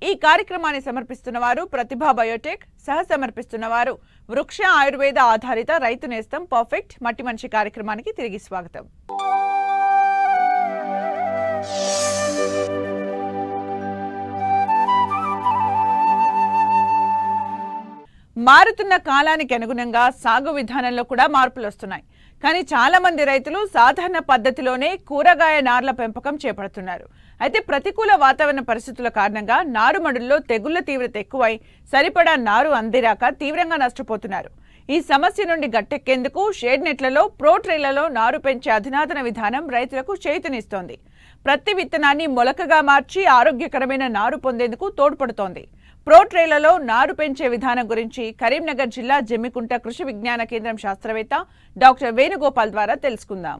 ఈ కార్యక్రమాన్ని సమర్పిస్తున్న వారు ప్రతిభా బయోటెక్, సహ సమర్పిస్తున్న వారు వృక్ష ఆయుర్వేద ఆధారిత రైతు నేస్తం పర్ఫెక్ట్ మట్టి మనిషి కార్యక్రమానికి తిరిగి స్వాగతం. మారుతున్న కాలానికి అనుగుణంగా సాగు విధానంలో కూడా మార్పులు వస్తున్నాయి. కానీ చాలా మంది రైతులు సాధారణ పద్ధతిలోనే కూరగాయ నార్ల పెంపకం చేపడుతున్నారు. అయితే ప్రతికూల వాతావరణ పరిస్థితుల కారణంగా నారుమడుల్లో తెగుళ్ల తీవ్రత ఎక్కువై సరిపడా నారు అందిరాక తీవ్రంగా నష్టపోతున్నారు. ఈ సమస్య నుండి గట్టెక్కేందుకు షేడ్ నెట్లలో, ప్రో ట్రేలలో నారు పెంచే అధునాతన విధానం రైతులకు చేయూతనిస్తోంది. ప్రతి విత్తనాన్ని మొలకగా మార్చి ఆరోగ్యకరమైన నారు పొందేందుకు తోడ్పడుతోంది. ప్రో ట్రేలలో నారు పెంచే విధానం గురించి కరీంనగర్ జిల్లా జమ్మికుంట కృషి విజ్ఞాన కేంద్రం శాస్త్రవేత్త డాక్టర్ వేణుగోపాల్ ద్వారా తెలుసుకుందాం.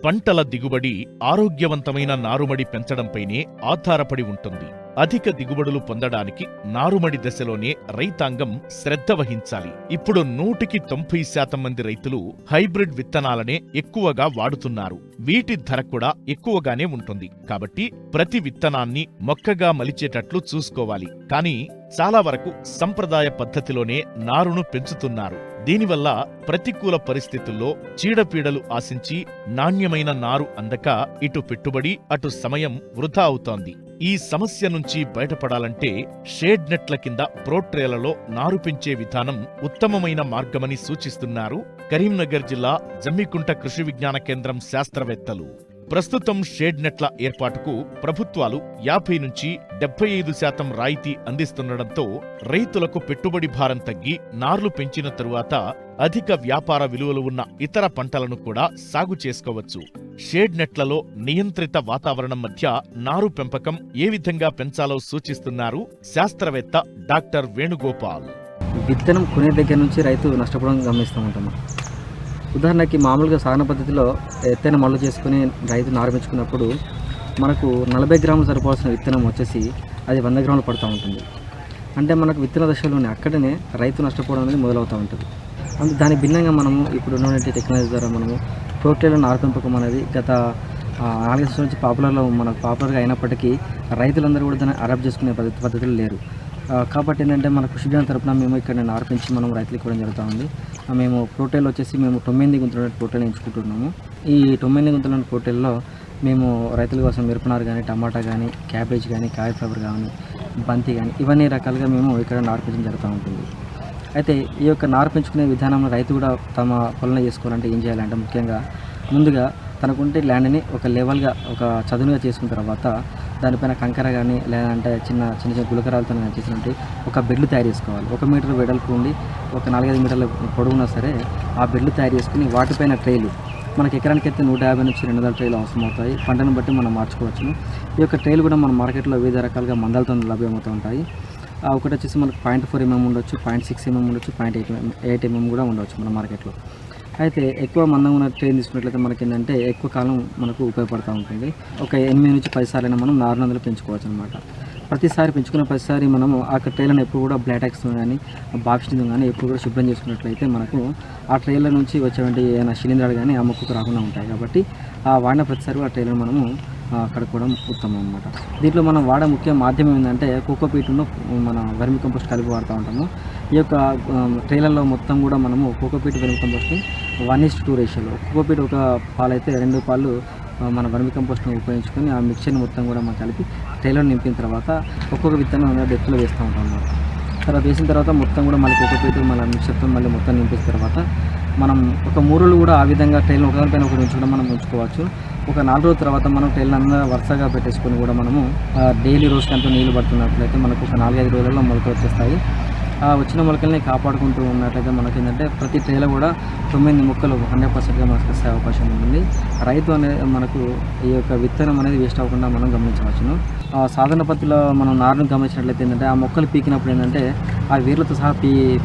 పంటల దిగుబడి ఆరోగ్యవంతమైన నారుమడి పెంచడంపైనే ఆధారపడి ఉంటుంది. అధిక దిగుబడులు పొందడానికి నారుమడి దశలోనే రైతాంగం శ్రద్ధ వహించాలి. ఇప్పుడు 100% మంది రైతులు హైబ్రిడ్ విత్తనాలనే ఎక్కువగా వాడుతున్నారు. వీటి ధర కూడా ఎక్కువగానే ఉంటుంది. కాబట్టి ప్రతి విత్తనాన్ని మొక్కగా మలిచేటట్లు చూసుకోవాలి. కానీ చాలా వరకు సంప్రదాయ పద్ధతిలోనే నారును పెంచుతున్నారు. దీనివల్ల ప్రతికూల పరిస్థితుల్లో చీడపీడలు ఆశించి నాణ్యమైన నారు అందక ఇటు పెట్టుబడి అటు సమయం వృధా అవుతోంది. ఈ సమస్య నుంచి బయటపడాలంటే షేడ్ నెట్ల కింద ప్రోట్రేలలో నారు పెంచే విధానం ఉత్తమమైన మార్గమని సూచిస్తున్నారు కరీంనగర్ జిల్లా జమ్మికుంట కృషి విజ్ఞాన కేంద్రం శాస్త్రవేత్తలు. ప్రస్తుతం షేడ్ నెట్ల ఏర్పాటుకు ప్రభుత్వాలు 50 నుంచి 75% రాయితీ అందిస్తుండటంతో రైతులకు పెట్టుబడి భారం తగ్గి నార్లు పెంచిన తరువాత అధిక వ్యాపార విలువలు ఉన్న ఇతర పంటలను కూడా సాగు చేసుకోవచ్చు. షేడ్ నెట్లలో నియంత్రిత వాతావరణం మధ్య నారు పెంపకం ఏ విధంగా పెంచాలో సూచిస్తున్నారు శాస్త్రవేత్త డాక్టర్ వేణుగోపాల్. విత్తనం కొనే దగ్గర నుంచి రైతు నష్టపోవడం గమనిస్తూ ఉంటాము. ఉదాహరణకి మామూలుగా సాగన పద్ధతిలో ఎత్తైన మళ్ళు చేసుకుని రైతు నారు పెంచుకున్నప్పుడు మనకు 40 గ్రాములు సరిపోవాల్సిన విత్తనం వచ్చేసి అది 100 గ్రాములు పడుతూ ఉంటుంది. అంటే మనకు విత్తన దశలోనే అక్కడనే రైతు నష్టపోవడం అనేది మొదలవుతూ ఉంటుంది. అందుకే దాని భిన్నంగా మనము ఇప్పుడు ఉన్నటువంటి టెక్నాలజీ ద్వారా మనము ప్రోట్రేలో నారు పెంపకం అనేది గత 4 సంవత్సరాల నుంచి పాపులర్గా అయినప్పటికీ రైతులందరూ కూడా దాన్ని అడాప్ట్ చేసుకునే పద్ధతులు లేరు. కాబట్టి ఏంటంటే మన కృషి విజ్ఞానం తరపున మేము ఇక్కడ నారు పెంచి మనం రైతులకు ఇవ్వడం జరుగుతూ ఉంది. మేము ప్రోటైల్ వచ్చేసి మేము 9 గుంతల ప్రోటైల్ ఎంచుకుంటున్నాము. ఈ 9 గుంతల ప్రోటైల్లో మేము రైతుల కోసం మిరపనారు కానీ, టమాటా కానీ, క్యాబేజ్ కానీ, కాలీఫ్లవర్ కానీ, బంతి కానీ ఇవన్నీ రకాలుగా మేము ఇక్కడ నారు పెంచడం జరుగుతూ ఉంటుంది. అయితే ఈ యొక్క నారు పెంచుకునే విధానంలో రైతు కూడా తమ పొలంలో చేసుకోవాలంటే ఏం చేయాలంటే ముఖ్యంగా ముందుగా తనకుంటే ల్యాండ్ని ఒక లెవెల్గా ఒక చదునుగా చేసుకున్న తర్వాత దానిపైన కంకర కానీ లేదంటే చిన్న గులకరాలతో చేసినట్టు ఒక బెడ్లు తయారు చేసుకోవాలి. 1 మీటర్ వెడల్పు ఉండి ఒక 4-5 మీటర్ల పొడవునా సరే ఆ బెడ్లు తయారు చేసుకుని వాటిపైన ట్రైలు మనకి ఎకరానికి అయితే 150 నుంచి 200 ట్రైలు అవసరం అవుతాయి. పంటను బట్టి మనం మార్చుకోవచ్చు. ఈ యొక్క ట్రైలు కూడా మన మార్కెట్లో వివిధ రకాలుగా మందాలతో లభ్యమవుతూ ఉంటాయి. ఒకటి వచ్చేసి మనకు 0.4 mm ఉండొచ్చు, 0.6 mm ఉండొచ్చు, 0.8 mm కూడా ఉండవచ్చు మన మార్కెట్లో. అయితే ఎక్కువ మందం ఉన్న ట్రైన్ తీసుకున్నట్లయితే మనకి ఏంటంటే ఎక్కువ కాలం మనకు ఉపయోగపడుతూ ఉంటుంది. ఒక 8 నుంచి 10 సార్లైనా మనం నారునందులు పెంచుకోవచ్చు అనమాట. ప్రతిసారి పెంచుకున్న ప్రతిసారి మనము ఆ ట్రైలను ఎప్పుడు కూడా బ్లాటెక్స్ కానీ బాక్స్ని కానీ ఎప్పుడు కూడా శుభ్రం చేసుకున్నట్లయితే మనకు ఆ ట్రైల నుంచి వచ్చేటువంటి ఏమైనా శిలీంధ్రాలు కానీ ఆ మొక్కకు రాకుండా ఉంటాయి. కాబట్టి ఆ వాడిన ప్రతిసారి ఆ ట్రైలను మనము కడుక్కోవడం ఉత్తమం అనమాట. దీంట్లో మనం వాడే ముఖ్య మాధ్యమం ఏంటంటే కోకోపీట్ను మన వెర్మి కంపోస్ట్ కలిపి వాడుతూ ఉంటాము. ఈ యొక్క ట్రైలర్లో మొత్తం కూడా మనము కోకోపీట్ వెర్మి కంపోస్ట్ని 1:2 రేషియోలో కోకోపీట్ ఒక పాలైతే 2 పాలు మన వెర్మి కంపోస్ట్ని ఉపయోగించుకొని ఆ మిక్చర్ని మొత్తం కూడా మనం కలిపి ట్రైలర్ నింపిన తర్వాత ఒక్కొక్క విత్తనం డెప్త్లో వేస్తూ ఉంటాం అన్నమాట. తర్వాత వేసిన తర్వాత మొత్తం కూడా మళ్ళీ కోకోపీట్ మళ్ళీ మిక్చర్తో మళ్ళీ మొత్తం నింపిన తర్వాత మనం ఒక 3 రోజులు కూడా ఆ విధంగా ట్రైల్ ఒకదానిపైన ఒకటి ఉంచుకోవడం మనం ఉంచుకోవచ్చు. ఒక 4 రోజుల తర్వాత మనం ట్రైల్ అంతా వరుసగా పెట్టేసుకొని కూడా మనము డైలీ రోజుకి అంతా నీళ్లు పడుతున్నట్లయితే మనకు ఒక 4-5 రోజులలో మొలక వచ్చేస్తాయి. వచ్చిన మొలకల్ని కాపాడుకుంటూ ఉన్నట్లయితే మనకి ఏంటంటే ప్రతి ట్రైలో కూడా 9 మొక్కలు 100%గా మనకు వస్తే అవకాశం ఉంటుంది. రైతు అనేది మనకు ఈ యొక్క విత్తనం అనేది వేస్ట్ అవ్వకుండా మనం గమనించవచ్చును. సాధారణ పద్ధతిలో మనం నారును గమనించినట్లయితే ఏంటంటే ఆ మొక్కలు పీకినప్పుడు ఏంటంటే ఆ వేర్లతో సహా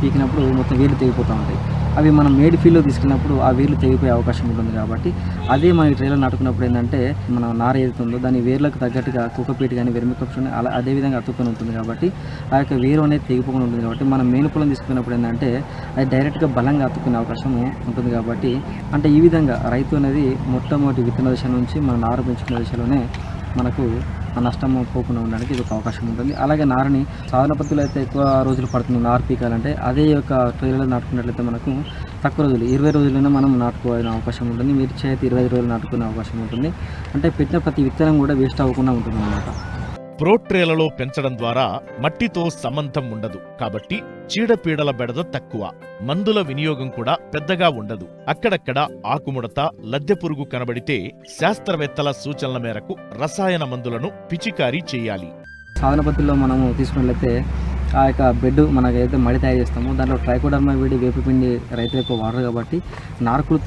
పీకినప్పుడు మొత్తం వేర్లు తెగిపోతూ ఉంటాయి. అవి మనం మేడ్ ఫీల్డ్లో తీసుకెళ్ళినప్పుడు ఆ వేర్లు తెగిపోయే అవకాశం ఉంటుంది. కాబట్టి అదే మన ట్రైలర్ నాటుకున్నప్పుడు ఏంటంటే మన నార ఏదైతుందో దాని వేర్లకు తగ్గట్టుగా కుక్కపీట కానీ వెర్మికప్స్ అలా అదే విధంగా అతుక్కొని ఉంటుంది. కాబట్టి ఆ యొక్క వేరు అనేది తెగిపోకుండా ఉంటుంది. కాబట్టి మనం మేలు పొలం తీసుకున్నప్పుడు ఏంటంటే అది డైరెక్ట్గా బలంగా అతుక్కునే అవకాశం ఉంటుంది. కాబట్టి అంటే ఈ విధంగా రైతు అనేది మొట్టమొదటి విత్తన దశ నుంచి మన నారు పెంచుకునే దశలోనే మనకు ఆ నష్టం పోకుండా ఉండడానికి ఇది ఒక అవకాశం ఉంటుంది. అలాగే నారని సాధారణ పద్ధతిలో అయితే ఎక్కువ రోజులు పడుతుంది నారు పీకాలంటే, అదే యొక్క ట్రైలర్లో నాటుకున్నట్లయితే మనకు తక్కువ రోజులు 20 రోజుల్లోనే మనం నాటుకోవాల్సిన అవకాశం ఉంటుంది. మిర్చి అయితే 25 రోజులు నాటుకునే అవకాశం ఉంటుంది. అంటే పెట్టిన ప్రతి విత్తనం కూడా వేస్ట్ అవ్వకుండా ఉంటుంది అన్నమాట. ప్రోట్రేలలో పెంచడం ద్వారా మట్టితో సంబంధం ఉండదు కాబట్టి చీడపీడల బెడద తక్కువ, మందుల వినియోగం కూడా పెద్దగా ఉండదు. అక్కడక్కడ ఆకుముడత, లద్దె పురుగు కనబడితే శాస్త్రవేత్తల సూచనల మేరకు రసాయన మందులను పిచికారీ చేయాలి. సాధన పద్ధతిలో మనము తీసుకున్నట్లయితే ఆ యొక్క బెడ్ మనకు ఏదైతే మడి తయారు చేస్తామో దాంట్లో ట్రైకోడర్మా వీడి వేపపిండి రైతులు ఎక్కువ వాడరు కాబట్టి నారుకులు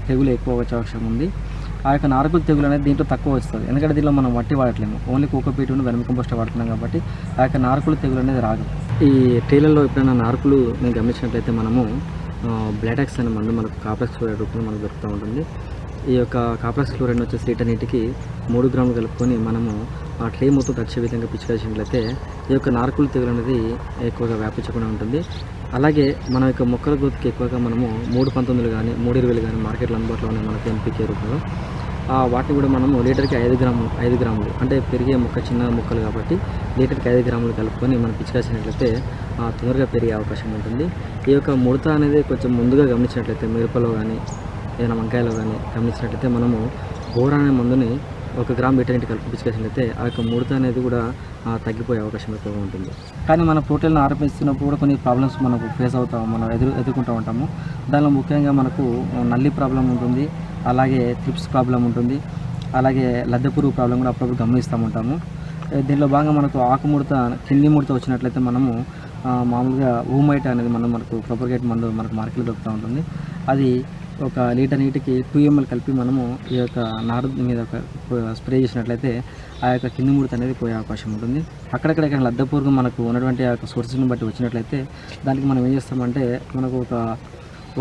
తెగులు ఎక్కువ వచ్చే అవకాశం ఉంది. ఆ యొక్క నారుకులు తెగులు అనేది దీంట్లో తక్కువ వస్తుంది. ఎందుకంటే దీంట్లో మనం మట్టి వాడట్లేము, ఓన్లీ కోకోపీటును వెర్మి కంపోస్ట్ వాడుతున్నాం కాబట్టి ఆ యొక్క నారుకులు తెగులు అనేది రాదు. ఈ ట్రైలర్లో ఎప్పుడైనా నారుకులు నేను గమనించినట్లయితే మనము బ్లాటెక్స్ అనే మందు మనకు కాప్లెక్స్ క్లోరైడ్ రూపంలో మనకు దొరుకుతూ ఉంటుంది. ఈ యొక్క కాప్లెక్స్ క్లోరైడ్ వచ్చేసి లీటర్ నీటికి 3 గ్రాములు కలుపుకొని మనము ఆ ట్రే మొత్తం తడిచే విధంగా పిచికాల్సినట్లయితే ఈ యొక్క నారుకులు తెగులు అనేది ఎక్కువగా వ్యాపించకుండా ఉంటుంది. అలాగే మన యొక్క మొక్కల గ్రోత్కి ఎక్కువగా మనము 319 కానీ 320 కానీ మార్కెట్లో అందుబాటులో ఉన్నాయి మనకి ఎన్పికే రూపంలో. వాటిని కూడా మనము లీటర్కి 5 గ్రాములు అంటే పెరిగే మొక్క చిన్న మొక్కలు కాబట్టి లీటర్కి 5 గ్రాములు కలుపుకొని మనం పిచికాల్సినట్లయితే తొందరగా పెరిగే అవకాశం ఉంటుంది. ఈ యొక్క ముడత అనేది కొంచెం ముందుగా గమనించినట్లయితే మిరపలో కానీ ఏదైనా వంకాయలో కానీ గమనించినట్లయితే మనము బోరాన్ అనే మందుని 1 గ్రామ్ లీటర్ నీటి కలిపి పిచికేసినట్లయితే ఆ యొక్క ముడత అనేది కూడా తగ్గిపోయే అవకాశం ఎక్కువగా ఉంటుంది. కానీ మన ప్రోటీన్లను ఆరోపిస్తున్నప్పుడు కూడా కొన్ని ప్రాబ్లమ్స్ మనకు ఫేస్ అవుతాము, మనం ఎదుర్కొంటూ ఉంటాము. దానిలో ముఖ్యంగా మనకు నల్లి ప్రాబ్లం ఉంటుంది, అలాగే త్రిప్స్ ప్రాబ్లం ఉంటుంది, అలాగే లద్దె పురుగు ప్రాబ్లం కూడా అప్పుడప్పుడు గమనిస్తూ ఉంటాము. దీనిలో భాగంగా మనకు ఆకుముడత కింది ముడత వచ్చినట్లయితే మనము మామూలుగా ఊమైట్ అనేది మనకు ప్రొపగేట్ మందు మనకు మార్కెట్లో దొరుకుతూ ఉంటుంది. అది 1 లీటర్ నీటికి 2 ml కలిపి మనము ఈ యొక్క నారు మీద స్ప్రే చేసినట్లయితే ఆ యొక్క కింది ముడత అనేది పోయే అవకాశం ఉంటుంది. అక్కడక్కడ లద్దె పురుగు మనకు ఉన్నటువంటి ఆ యొక్క సోర్సెస్ని బట్టి వచ్చినట్లయితే దానికి మనం ఏం చేస్తామంటే మనకు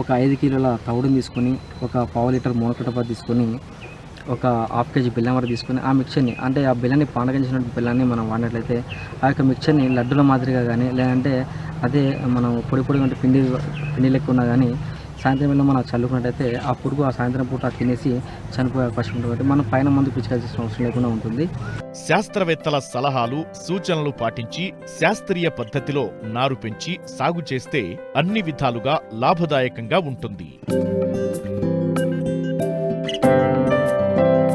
ఒక 5 కిలోల తవుడుని తీసుకొని 1/4 లీటర్ మోనకటపా తీసుకొని 1/2 kg బెల్లం వరకు తీసుకొని ఆ మిక్చర్ని అంటే ఆ బెల్లాన్ని పానగించిన బెల్లాన్ని మనం వాడినట్లయితే ఆ యొక్క మిక్చర్ని లడ్డుల మాదిరిగా కానీ లేదంటే అదే మనం పొడి అంటే పిండి లెక్క ఉన్నా కానీ సాయంత్రం వేళ మనం చల్లుకున్నట్టయితే ఆ పురుగు ఆ సాయంత్రం పూట తినేసి చనిపోయే అవకాశం ఉంటుంది. కాబట్టి మనం పైన మందు పిచికాల్సిన అవసరం లేకుండా ఉంటుంది. శాస్త్రవేత్తల సలహాలు, సూచనలు పాటించి శాస్త్రీయ పద్ధతిలో నారు పెంచి సాగు చేస్తే అన్ని విధాలుగా లాభదాయకంగా ఉంటుంది.